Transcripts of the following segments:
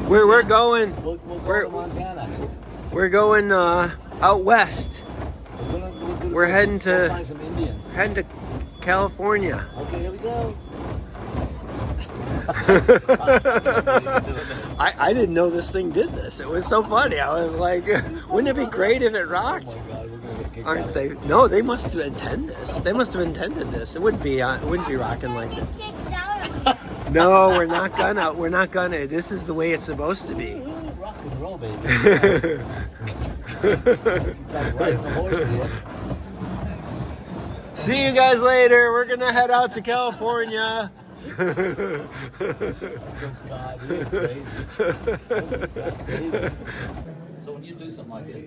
We're going. We'll go to Montana. We're going out west. We're heading We'll to find some Indians. California. Okay, here we go. I didn't know this thing did this. It was so funny. I was like, wouldn't it be great if it rocked? Oh my God, we're gonna get kicked Aren't out. they? No, they must have intended this. They must have intended this. It wouldn't be rocking like this. No, we're not gonna. We're not gonna. This is the way it's supposed to be. Rock and roll, baby. It's like riding the horse, dude. See you guys later. We're gonna head out to California. This guy, he is crazy. That's crazy. So when you do something like this,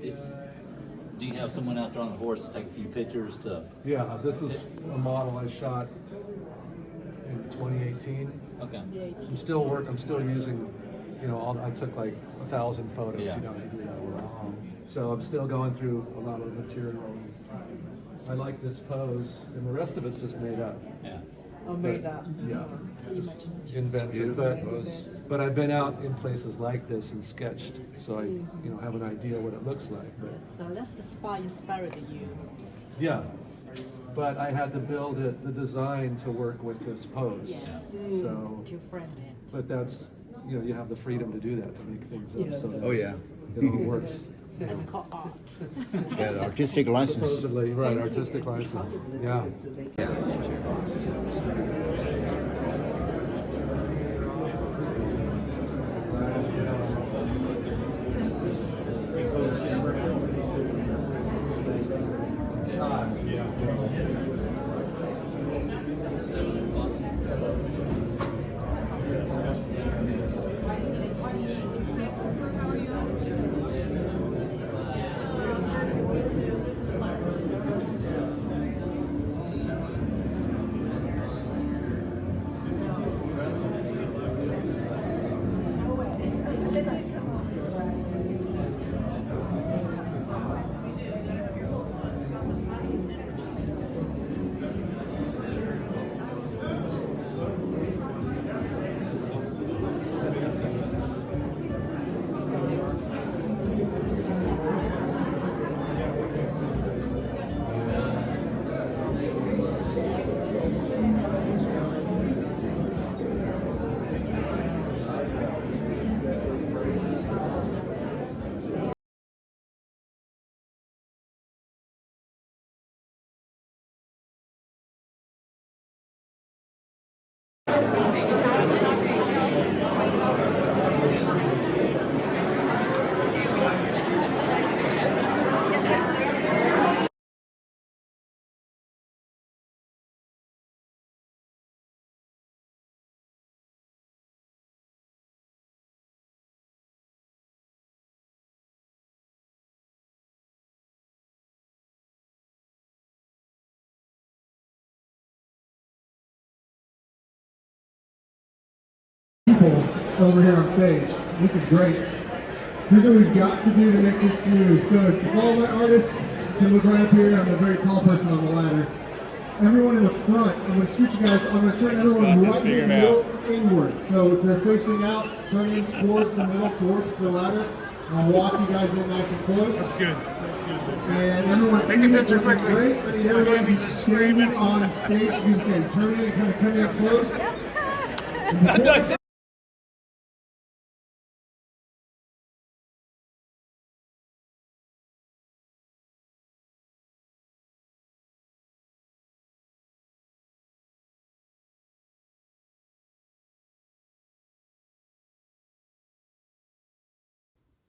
do you have someone out there on the horse to take a few pictures to? Yeah, this is a model I shot in 2018. Okay. I'm still using, I took like 1,000 photos, Yeah. So I'm still going through a lot of material. I like this pose, and the rest of it's just made up. Yeah. Oh, made up. Yeah. Invented, but I've been out in places like this and sketched, so I, have an idea what it looks like. But So that's the spot inspired you. yeah, but I had to build the design to work with this pose. Yes. So, To frame it. but that's, you have the freedom to do that, to make things up. So that Oh yeah. it all works. It's called art. Yeah, the artistic license. Supposedly, right? Artistic license. Yeah. People over here on stage. This is great. Here's what we've got to do to make this smooth. So if all my artists can look right up here, I'm a very tall person on the ladder. Everyone in the front, I'm going to scoot you guys, I'm going to turn everyone right in the middle inward. So if they're facing out, turning towards the middle, towards the ladder. I'll walk you guys in nice and close. That's good. That's good. And everyone's Take a picture quickly. Great. I need everybody to be standing on stage. Do the same. Turn in and kind of come in close. And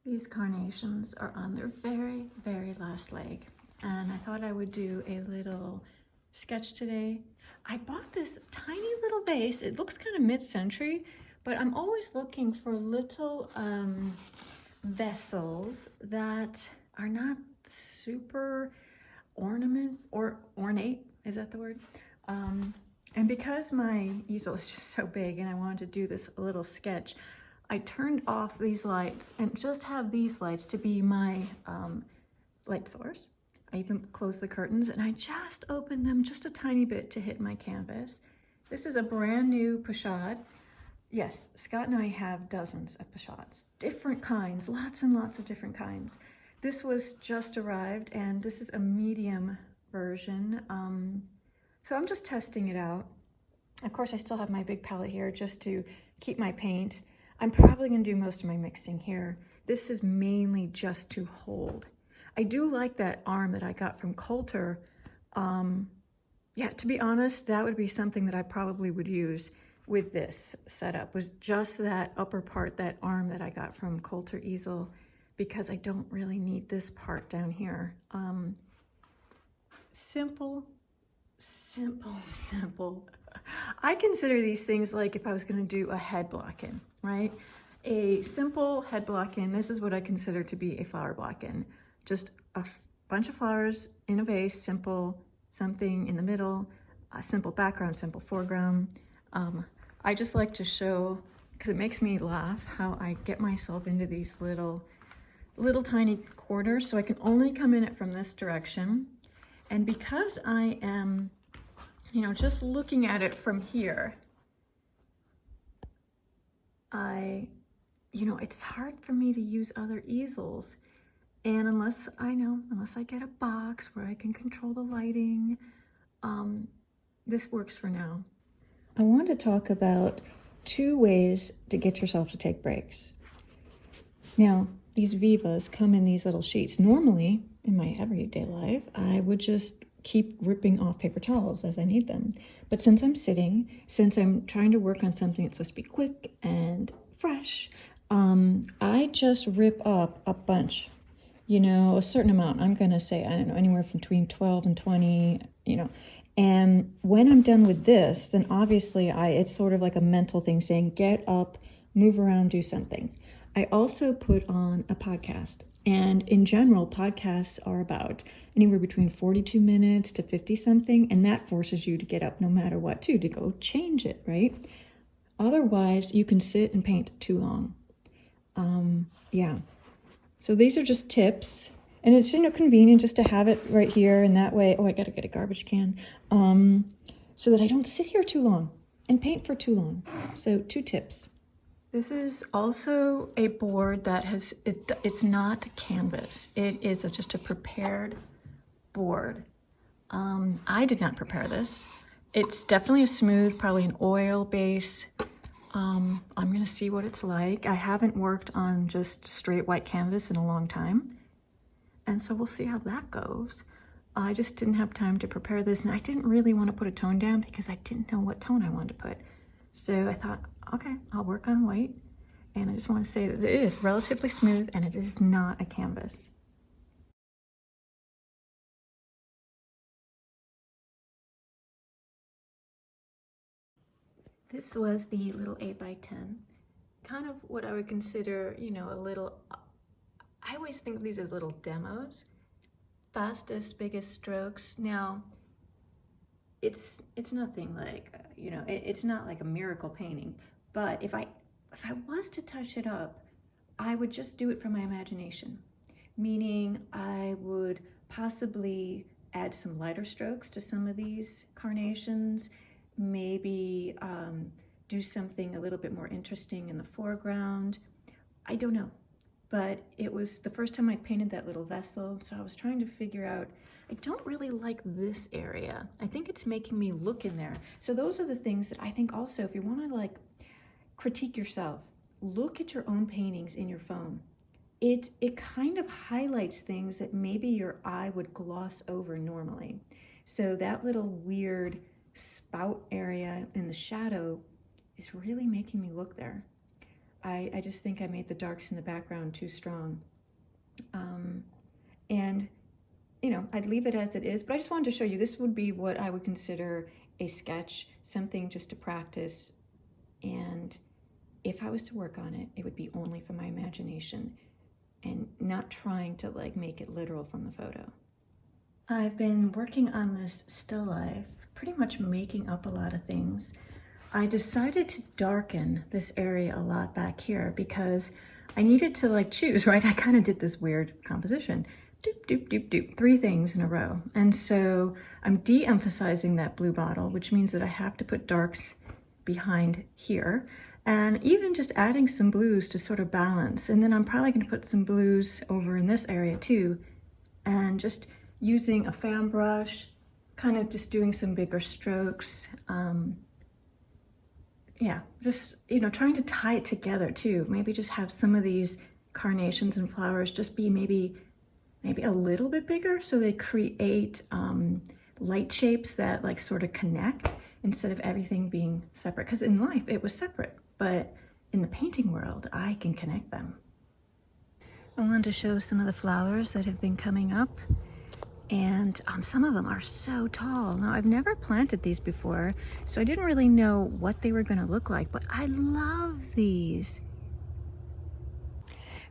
These carnations are on their very, very last leg, and I thought I would do a little sketch today. I bought this tiny little vase. It looks kind of mid-century, but I'm always looking for little vessels that are not super ornate, is that the word? And because my easel is just so big and I wanted to do this little sketch, I turned off these lights and just have these lights to be my light source. I even closed the curtains and I just opened them just a tiny bit to hit my canvas. This is a brand new pochade. yes, Scott and I have dozens of Pashats, different kinds, lots and lots of different kinds. This was just arrived, and this is a medium version. So I'm just testing it out. Of course, I still have my big palette here just to keep my paint. I'm probably gonna do most of my mixing here. This is mainly just to hold. I do like that arm that I got from Coulter. Yeah, to be honest, that would be something that I probably would use with this setup, was just that upper part, that arm that I got from Coulter Easel, because I don't really need this part down here. Simple, simple, simple. I consider these things like if I was gonna do a head block-in, right? A simple head block-in, this is what I consider to be a flower block-in. Just a bunch of flowers in a vase, simple, something in the middle, a simple background, simple foreground. I just like to show, because it makes me laugh, how I get myself into these little tiny corners, so I can only come in it from this direction. And because I am, you know, just looking at it from here, you know, it's hard for me to use other easels. And unless I get a box where I can control the lighting, this works for now. I want to talk about 2 ways to get yourself to take breaks. Now, these Vivas come in these little sheets. Normally, in my everyday life, I would just keep ripping off paper towels as I need them. But since I'm sitting, since I'm trying to work on something that's supposed to be quick and fresh, I just rip up a bunch, you know, a certain amount. I'm gonna say, I don't know, anywhere from between 12 and 20, you know. And when I'm done with this, then obviously it's sort of like a mental thing saying, get up, move around, do something. I also put on a podcast. And in general, podcasts are about anywhere between 42 minutes to 50 something. And that forces you to get up no matter what, too, to go change it, right? Otherwise, you can sit and paint too long. Yeah. So these are just tips. And it's, you know, convenient just to have it right here, and that way, oh, I gotta get a garbage can, so that I don't sit here too long and paint for too long. So 2 tips. This is also a board that has, it's not canvas. It is just a prepared board. I did not prepare this. It's definitely a smooth, probably an oil base. I'm gonna see what it's like. I haven't worked on just straight white canvas in a long time. And so we'll see how that goes. I just didn't have time to prepare this, and I didn't really want to put a tone down because I didn't know what tone I wanted to put. So I thought, okay, I'll work on white. And I just want to say that it is relatively smooth and it is not a canvas. This was the little 8x10. Kind of what I would consider, you know, a little, I always think of these as little demos. Fastest, biggest strokes. Now, it's nothing like, you know, it's not like a miracle painting, but if I was to touch it up, I would just do it from my imagination. Meaning I would possibly add some lighter strokes to some of these carnations, maybe do something a little bit more interesting in the foreground. I don't know. But it was the first time I painted that little vessel, so I was trying to figure out, I don't really like this area. I think it's making me look in there. So those are the things that I think also, if you want to like critique yourself, look at your own paintings in your phone. It kind of highlights things that maybe your eye would gloss over normally. So that little weird spout area in the shadow is really making me look there. I just think I made the darks in the background too strong. And, you know, I'd leave it as it is, but I just wanted to show you, this would be what I would consider a sketch, something just to practice. And if I was to work on it, it would be only from my imagination and not trying to like make it literal from the photo. I've been working on this still life, pretty much making up a lot of things. I decided to darken this area a lot back here because I needed to like choose, right? I kind of did this weird composition. Doop, doop, doop, doop, 3 things in a row. And so I'm de-emphasizing that blue bottle, which means that I have to put darks behind here. And even just adding some blues to sort of balance. And then I'm probably going to put some blues over in this area too. And just using a fan brush, kind of just doing some bigger strokes. Yeah, just, you know, trying to tie it together too. Maybe just have some of these carnations and flowers just be maybe a little bit bigger, so they create light shapes that like sort of connect instead of everything being separate. Because in life it was separate, but in the painting world I can connect them. I wanted to show some of the flowers that have been coming up, and some of them are so tall. Now, I've never planted these before, so I didn't really know what they were going to look like, but I love these.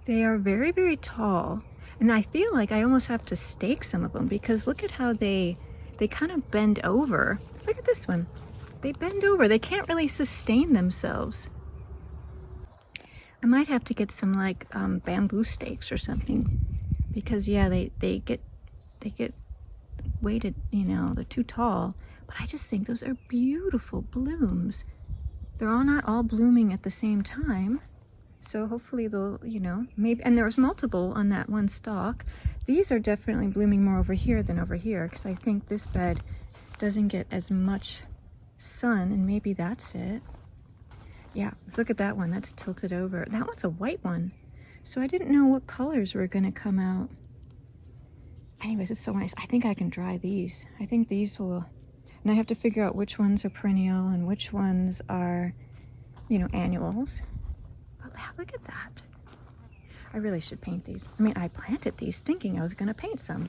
They are very, very tall, and I feel like I almost have to stake some of them because look at how they kind of bend over. Look at this one. They bend over. They can't really sustain themselves. I might have to get some like bamboo stakes or something because yeah, they get weighted, you know, they're too tall. But I just think those are beautiful blooms. They're all not all blooming at the same time. So hopefully they'll, you know, maybe, and there was multiple on that one stalk. These are definitely blooming more over here than over here because I think this bed doesn't get as much sun, and maybe that's it. Yeah, look at that one, that's tilted over. That one's a white one. So I didn't know what colors were gonna come out. Anyways, it's so nice. I think I can dry these. I think these will, and I have to figure out which ones are perennial and which ones are, you know, annuals. But look at that. I really should paint these. I mean, I planted these thinking I was gonna paint some.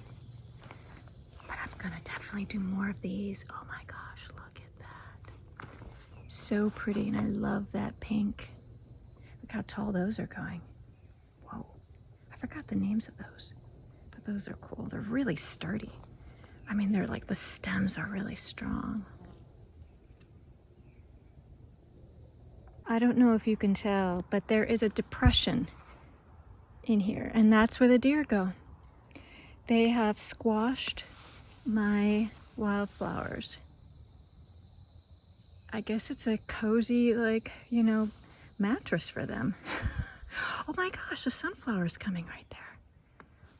But I'm gonna definitely do more of these. Oh my gosh, look at that. So pretty, and I love that pink. Look how tall those are going. Whoa, I forgot the names of those. But those are cool. They're really sturdy. I mean, they're like, the stems are really strong. I don't know if you can tell, but there is a depression in here, and that's where the deer go. They have squashed my wildflowers. I guess it's a cozy, like, you know, mattress for them. Oh my gosh, the sunflower's coming right there.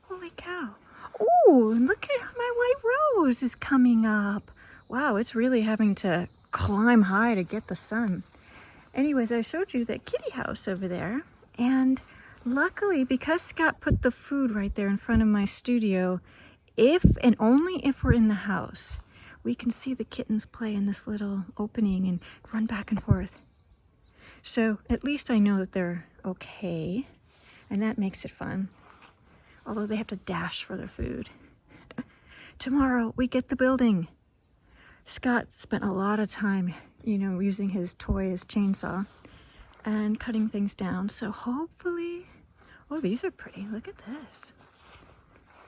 Holy cow. Ooh, and look at how my white rose is coming up. Wow, it's really having to climb high to get the sun. Anyways, I showed you that kitty house over there, and luckily, because Scott put the food right there in front of my studio, if and only if we're in the house, we can see the kittens play in this little opening and run back and forth. So at least I know that they're okay, and that makes it fun. Although they have to dash for their food. Tomorrow we get the building. Scott spent a lot of time, you know, using his toy as chainsaw and cutting things down. So hopefully, oh, these are pretty. Look at this.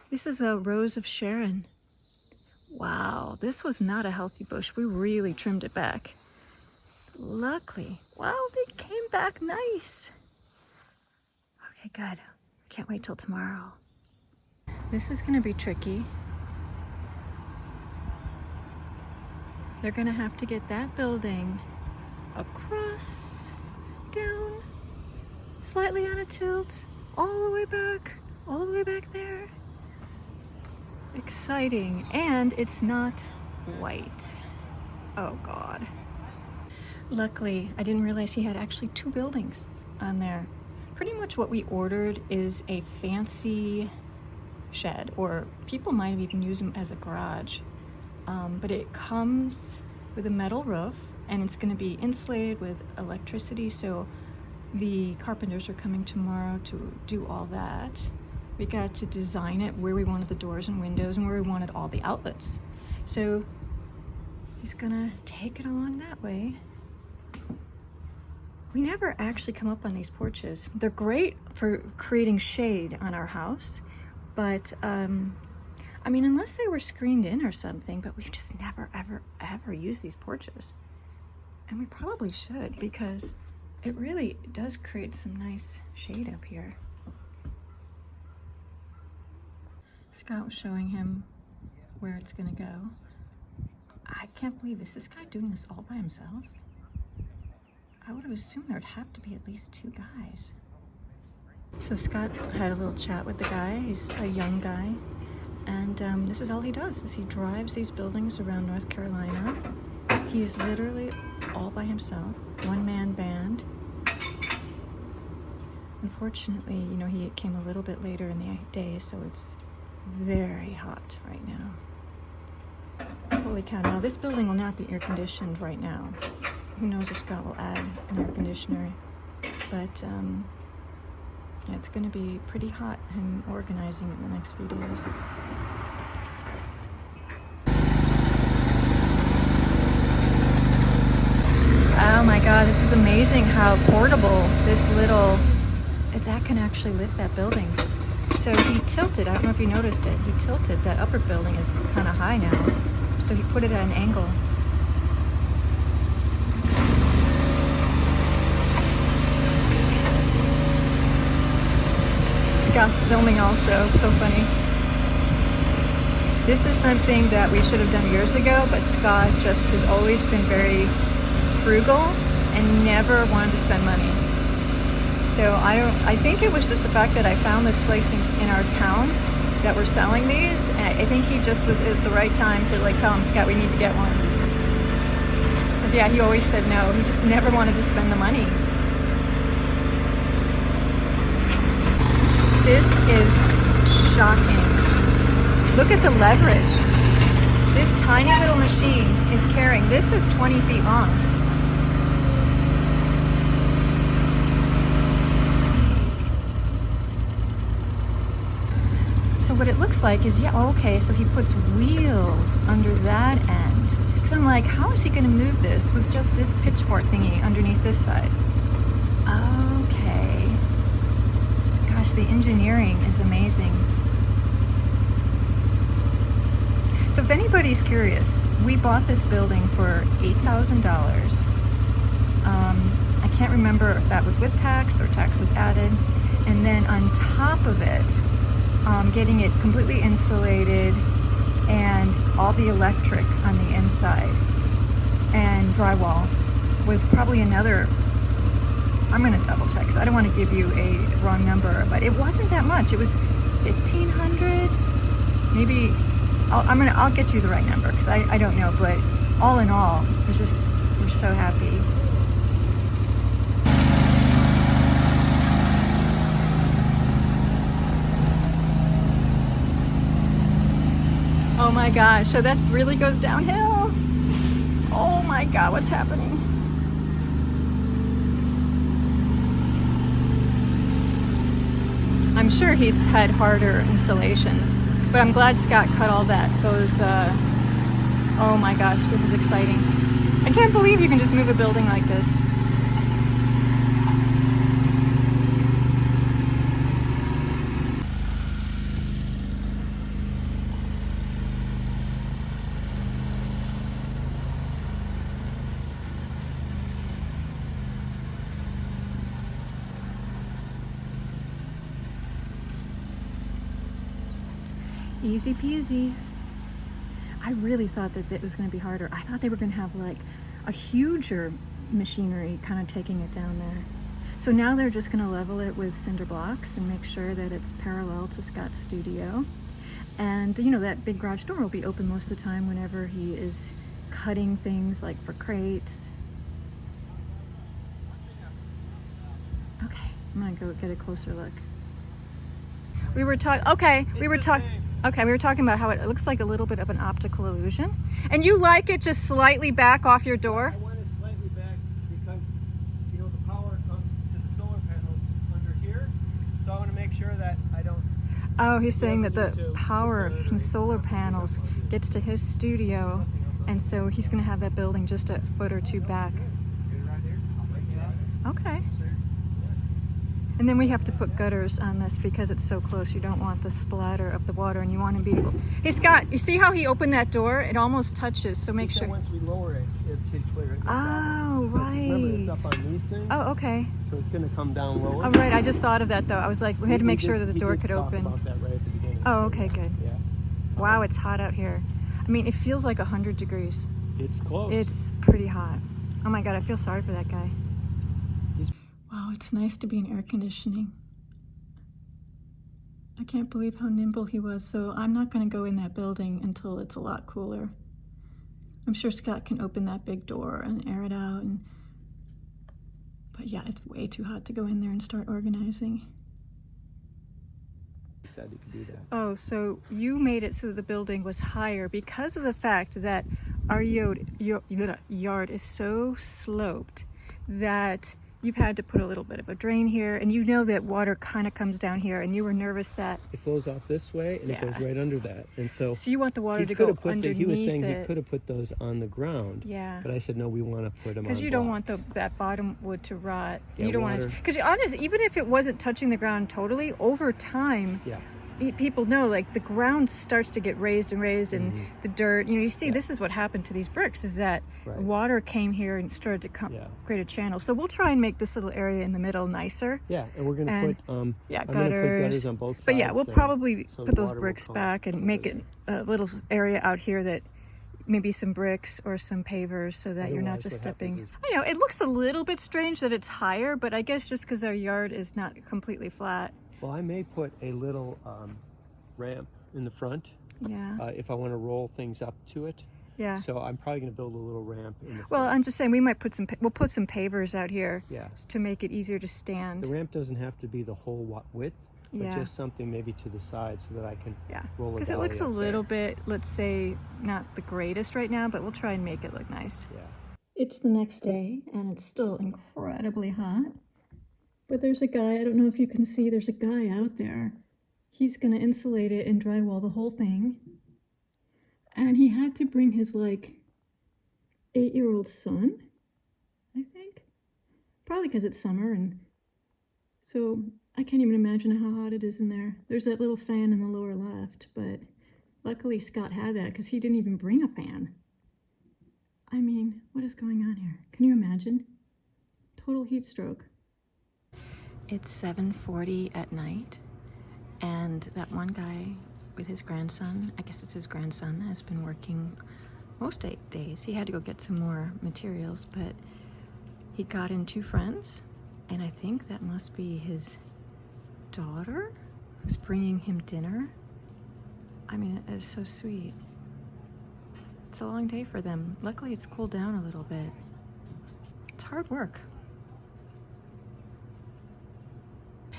This is a Rose of Sharon. Wow, this was not a healthy bush. We really trimmed it back. Luckily, wow, they came back nice. Okay, good. Can't wait till tomorrow. This is gonna be tricky. They're gonna have to get that building across, down, slightly on a tilt, all the way back there. Exciting, and it's not white. Oh God. Luckily, I didn't realize he had actually 2 buildings on there. Pretty much what we ordered is a fancy shed, or people might have even used them as a garage. But it comes with a metal roof, and it's going to be insulated with electricity, so the carpenters are coming tomorrow to do all that. We got to design it where we wanted the doors and windows and where we wanted all the outlets. So he's gonna take it along that way. We never actually come up on these porches. They're great for creating shade on our house, but I mean, unless they were screened in or something, but we just never, ever use these porches. And we probably should, because it really does create some nice shade up here. Scott was showing him where it's gonna go. I can't believe this. Is this guy doing this all by himself? I would have assumed there'd have to be at least 2 guys. So Scott had a little chat with the guy. He's a young guy. And this is all he does, is he drives these buildings around North Carolina. He's literally all by himself, one-man band. Unfortunately, you know, he came a little bit later in the day, so it's very hot right now. Holy cow, now this building will not be air conditioned right now. Who knows if Scott will add an air conditioner. But yeah, it's gonna be pretty hot, him organizing it the next few days. Oh my God, this is amazing how portable this little, that can actually lift that building. So he tilted, I don't know if you noticed it, he tilted, that upper building is kind of high now. So he put it at an angle. Scott's filming also, so funny. This is something that we should have done years ago, but Scott just has always been very frugal and never wanted to spend money. So I think it was just the fact that I found this place in our town that were selling these, and I think he just was at the right time to like tell him, Scott, we need to get one. Because yeah, he always said no, he just never wanted to spend the money. This is shocking. Look at the leverage. This tiny little machine is carrying, this is 20 feet long. So what it looks like is, yeah, okay, so he puts wheels under that end. Because I'm like, how is he gonna move this with just this pitchfork thingy underneath this side? Okay. Gosh, the engineering is amazing. So if anybody's curious, we bought this building for $8,000. I can't remember if that was with tax or tax was added. And then on top of it, getting it completely insulated and all the electric on the inside and drywall was probably another, I'm gonna double check because I don't want to give you a wrong number, but it wasn't that much. It was 1,500, maybe. I'll get you the right number because I don't know, but all in all, we're so happy. Oh my gosh, so that really goes downhill. Oh my God, what's happening? I'm sure he's had harder installations, but I'm glad Scott cut all those, oh my gosh, this is exciting. I can't believe you can just move a building like this. Easy peasy. I really thought that it was going to be harder. I thought they were going to have like a huger machinery kind of taking it down there. So now they're just going to level it with cinder blocks and make sure that it's parallel to Scott's studio. And you know, that big garage door will be open most of the time whenever he is cutting things like for crates. Okay, I'm going to go get a closer look. We were talking about how it looks like a little bit of an optical illusion. And you like it just slightly back off your door? I want it slightly back because, you know, the power comes to the solar panels under here. So I want to make sure that I don't... Oh, he's saying that the power from solar panels gets to his studio, and so he's going to have that building just a foot or two back. Okay. And then we have to put gutters on this because it's so close. You don't want the splatter of the water, and you want to be able... Hey Scott, you see how he opened that door? It almost touches, so make sure... Once we lower it, it should clear it. Oh, right. Remember, it's up on these things. Oh, okay. So it's going to come down lower. Oh, right. I just thought of that, though. I was like, we had to make sure that the door could open. About that right at the beginning. Oh, okay, good. Yeah. Wow, it's hot out here. I mean, it feels like 100 degrees. It's close. It's pretty hot. Oh my God, I feel sorry for that guy. Wow, it's nice to be in air conditioning. I can't believe how nimble he was. So I'm not going to go in that building until it's a lot cooler. I'm sure Scott can open that big door and air it out. But yeah, it's way too hot to go in there and start organizing. He said he could do that. Oh, so you made it so the building was higher because of the fact that our yard is so sloped that you've had to put a little bit of a drain here, and you know that water kind of comes down here, and you were nervous that It flows off this way, and it goes right under that. And so you want the water he to could go have put underneath he was saying it. he could have put those on the ground. Yeah. But I said, no, we want to put them on Because you don't want blocks. that bottom wood to rot. Yeah, You don't want water. to. Because honestly, even if it wasn't touching the ground totally, over time, Yeah. people know like the ground starts to get raised and the dirt. You see, this is what happened to these bricks: is that Right. water came here and started to create a channel. So we'll try and make this little area in the middle nicer. Yeah, and we're going to And, put I'm gonna put gutters. gutters on both sides. But yeah, we'll there, probably so put the those water will bricks come back and make it a little area out here that maybe some bricks or some pavers so that you're not Otherwise, just what happens stepping. is- I know it looks a little bit strange that it's higher, but I guess just because our yard is not completely flat. Well, I may put a little ramp in the front Yeah. if I want to roll things up to it. Yeah. So I'm probably going to build a little ramp in the front. Well, I'm just saying we might put we'll put some pavers out here Yeah. to make it easier to stand. The ramp doesn't have to be the whole width, but Yeah. just something maybe to the side so that I can Yeah. roll a Because it dolly looks a up little there. bit, let's say, not the greatest right now, but we'll try and make it look nice. Yeah. It's the next day and it's still incredibly hot. But there's a guy, I don't know if you can see, there's a guy out there. He's gonna insulate it and drywall the whole thing. And he had to bring his 8-year-old son, I think. Probably because it's summer, and so I can't even imagine how hot it is in there. There's that little fan in the lower left, but luckily Scott had that because he didn't even bring a fan. I mean, what is going on here? Can you imagine? Total heat stroke. It's 7:40 at night, and that one guy with his grandson, I guess it's his grandson, has been working most 8 days. He had to go get some more materials, but he got in 2 friends, and I think that must be his daughter who's bringing him dinner. I mean, it is so sweet. It's a long day for them. Luckily, it's cooled down a little bit. It's hard work.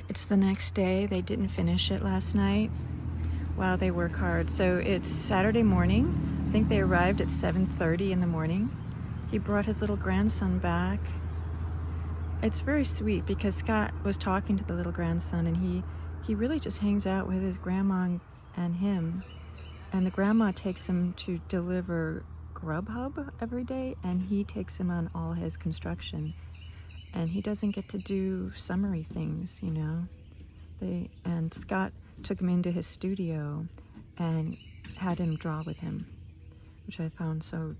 It's the next day. They didn't finish it last night. Wow, they work hard. So it's Saturday morning. I think they arrived at 7:30 in the morning. He brought his little grandson back. It's very sweet because Scott was talking to the little grandson, and he really just hangs out with his grandma and him. And the grandma takes him to deliver Grubhub every day, and he takes him on all his construction. And he doesn't get to do summery things, And Scott took him into his studio and had him draw with him, which I found so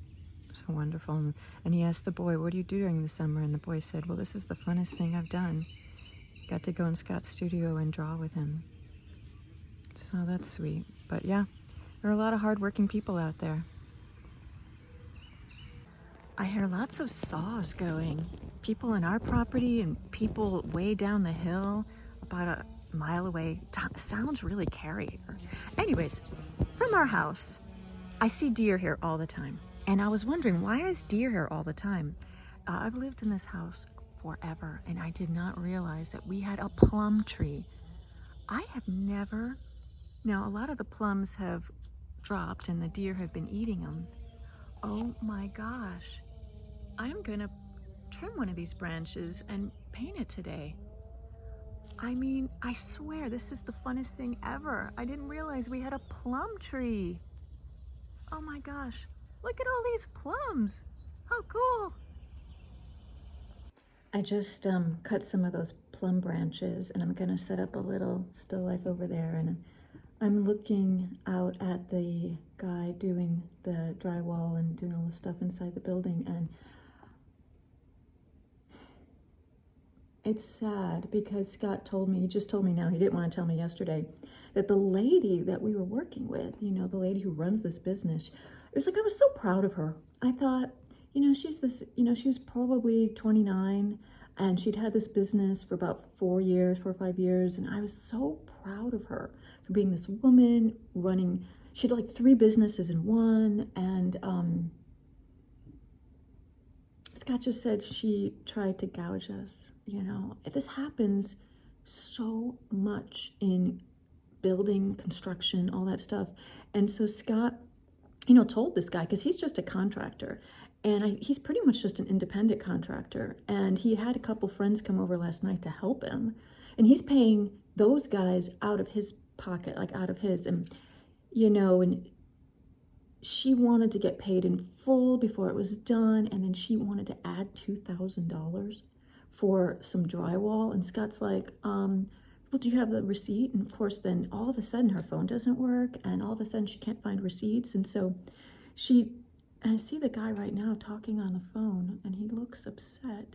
wonderful. And he asked the boy, "What do you do during the summer?" And the boy said, "Well, this is the funnest thing I've done. Got to go in Scott's studio and draw with him." So that's sweet. But yeah, there are a lot of hardworking people out there. I hear lots of saws going. People on our property and people way down the hill, about a mile away. Sounds really carry. Anyways, from our house, I see deer here all the time. And I was wondering, why is deer here all the time? I've lived in this house forever, and I did not realize that we had a plum tree. I have never... Now, a lot of the plums have dropped and the deer have been eating them. Oh my gosh. I'm gonna trim one of these branches and paint it today. I mean, I swear this is the funnest thing ever. I didn't realize we had a plum tree. Oh my gosh, look at all these plums. How cool. I just cut some of those plum branches, and I'm gonna set up a little still life over there, and I'm looking out at the guy doing the drywall and doing all the stuff inside the building, and it's sad because Scott told me, he just told me now, he didn't want to tell me yesterday, that the lady that we were working with, the lady who runs this business, it was like, I was so proud of her. I thought, she's this, she was probably 29. And she'd had this business for about 4 or 5 years. And I was so proud of her for being this woman running. She had like 3 businesses in one. And Scott just said she tried to gouge us. You know, this happens so much in building, construction, all that stuff. And so Scott, you know, told this guy, because he's just a contractor, and he's pretty much just an independent contractor. And he had a couple friends come over last night to help him, and he's paying those guys out of his pocket, like out of his. And, you know, and she wanted to get paid in full before it was done, and then she wanted to add $2,000 for some drywall. And Scott's like, well, do you have the receipt? And of course, then all of a sudden her phone doesn't work, and all of a sudden she can't find receipts. And so and I see the guy right now talking on the phone, and he looks upset.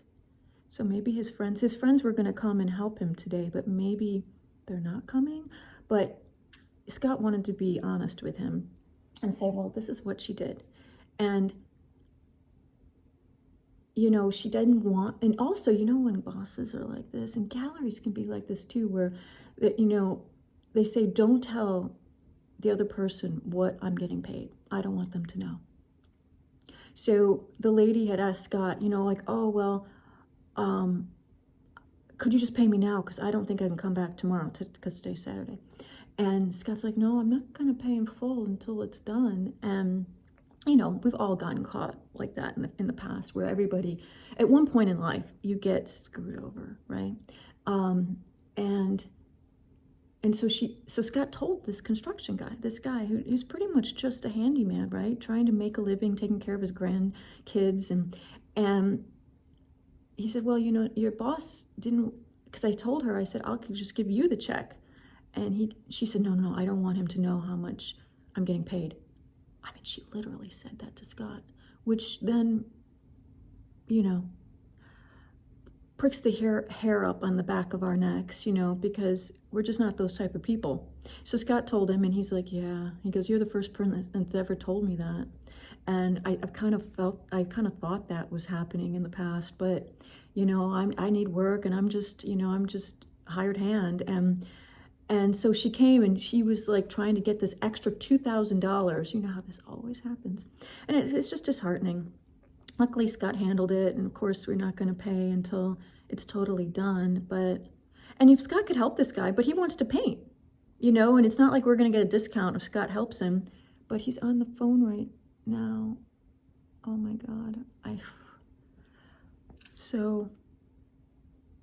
So maybe his friends were going to come and help him today, but maybe they're not coming. But Scott wanted to be honest with him and say, well, this is what she did. And, you know, she didn't want, and also, you know, when bosses are like this, and galleries can be like this too, where, you know, they say, don't tell the other person what I'm getting paid. I don't want them to know. So the lady had asked Scott, you know, like, oh, well, could you just pay me now? Because I don't think I can come back tomorrow, because today's Saturday. And Scott's like, no, I'm not going to pay in full until it's done. And, you know, we've all gotten caught like that in the past, where everybody, at one point in life, you get screwed over, right? And so Scott told this construction guy, this guy who's pretty much just a handyman, right? Trying to make a living, taking care of his grandkids. And he said, well, you know, your boss didn't, because I told her, I said, I'll just give you the check. And she said, no, I don't want him to know how much I'm getting paid. I mean, she literally said that to Scott, which then, you know, pricks the hair up on the back of our necks, you know, because we're just not those type of people. So Scott told him, and he's like, yeah. He goes, you're the first person that's ever told me that. And I kind of thought that was happening in the past, but, you know, I need work, and I'm just hired hand. And so she came, and she was like trying to get this extra $2,000. You know how this always happens. And it's just disheartening. Luckily, Scott handled it. And of course, we're not going to pay until it's totally done. And if Scott could help this guy, but he wants to paint, you know, and it's not like we're going to get a discount if Scott helps him. But he's on the phone right now. Oh my God. So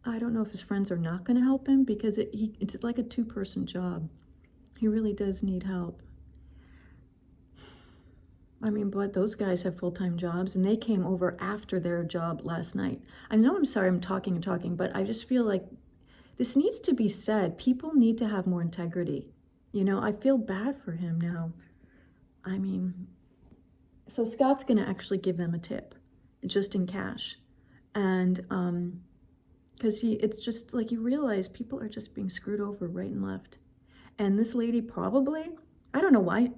I don't know if his friends are not going to help him, because it's like a 2-person job. He really does need help. I mean, but those guys have full-time jobs, and they came over after their job last night. I know, I'm sorry, I'm talking, but I just feel like this needs to be said. People need to have more integrity. You know, I feel bad for him now. I mean, so Scott's going to actually give them a tip, just in cash. And, because it's just like, you realize people are just being screwed over right and left. And this lady probably, I don't know why,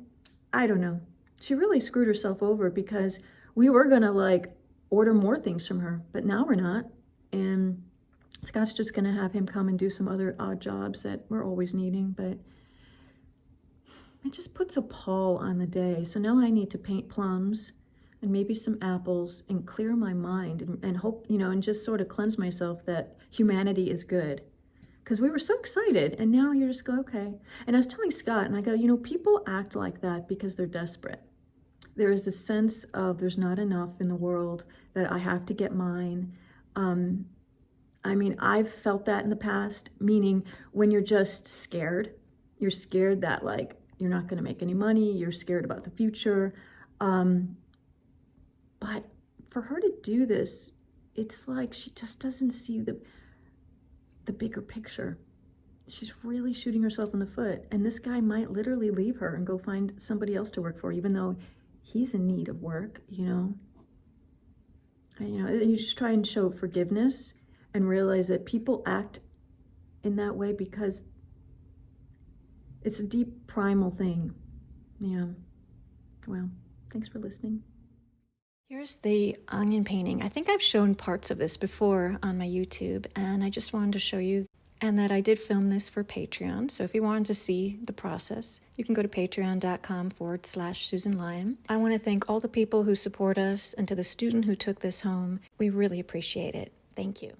I don't know. She really screwed herself over, because we were gonna like order more things from her, but now we're not. And Scott's just gonna have him come and do some other odd jobs that we're always needing, but it just puts a pall on the day. So now I need to paint plums and maybe some apples and clear my mind and hope, you know, and just sort of cleanse myself that humanity is good. Because we were so excited, and now you just go, okay. And I was telling Scott, and I go, you know, people act like that because they're desperate. There is a sense of there's not enough in the world, that I have to get mine. I mean, I've felt that in the past, meaning when you're just scared, you're scared that like, you're not gonna make any money, you're scared about the future. But for her to do this, it's like she just doesn't see the bigger picture. She's really shooting herself in the foot. And this guy might literally leave her and go find somebody else to work for, even though he's in need of work, you know. And, you know, you just try and show forgiveness and realize that people act in that way because it's a deep primal thing. Yeah. Well, thanks for listening. Here's the onion painting. I think I've shown parts of this before on my YouTube, and I just wanted to show you and that I did film this for Patreon. So if you wanted to see the process, you can go to patreon.com/Susan Lyon. I want to thank all the people who support us and to the student who took this home. We really appreciate it. Thank you.